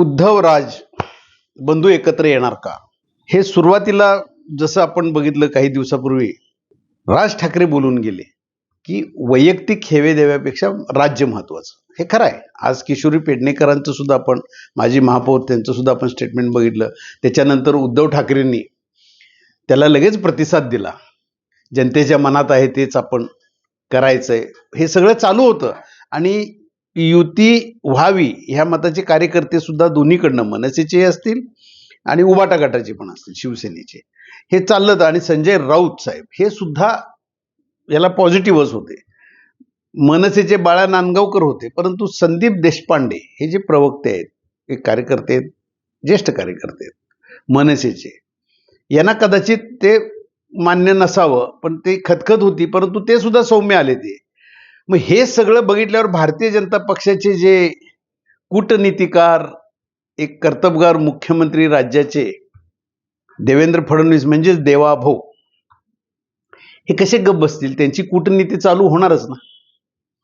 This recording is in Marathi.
उद्धव राज बंधू एकत्र येणार का? हे सुरुवातीला जसं आपण बघितलं काही दिवसापूर्वी राज ठाकरे बोलून गेले की वैयक्तिक हेवे देव्यापेक्षा राज्य महत्वाचं. हे खरं आहे. आज किशोरी पेडणेकरांचं सुद्धा आपण, माजी महापौर, त्यांचं सुद्धा आपण स्टेटमेंट बघितलं. त्याच्यानंतर उद्धव ठाकरेंनी त्याला लगेच प्रतिसाद दिला. जनतेच्या मनात आहे तेच आपण करायचंय, हे सगळं चालू होतं. आणि युती व्हावी ह्या मताचे कार्यकर्ते सुद्धा दोन्हीकडनं, मनसेचे असतील आणि उबाटा गटाचे पण असतील, शिवसेनेचे, हे चाललं. आणि संजय राऊत साहेब हे सुद्धा याला पॉझिटिव्हच होते. मनसेचे बाळा नांदगावकर होते, परंतु संदीप देशपांडे हे जे प्रवक्ते आहेत, एक कार्यकर्ते आहेत, ज्येष्ठ कार्यकर्ते आहेत मनसेचे, यांना कदाचित ते मान्य नसावं, पण ते खतखत होती, परंतु ते सुद्धा सौम्य आले ते. मग हे सगळं बघितल्यावर भारतीय जनता पक्षाचे जे कूटनीतिकार, एक कर्तबगार मुख्यमंत्री राज्याचे देवेंद्र फडणवीस म्हणजेच देवाभाऊ, हे कसे गप्प बसतील? त्यांची कूटनीती चालू होणारच ना.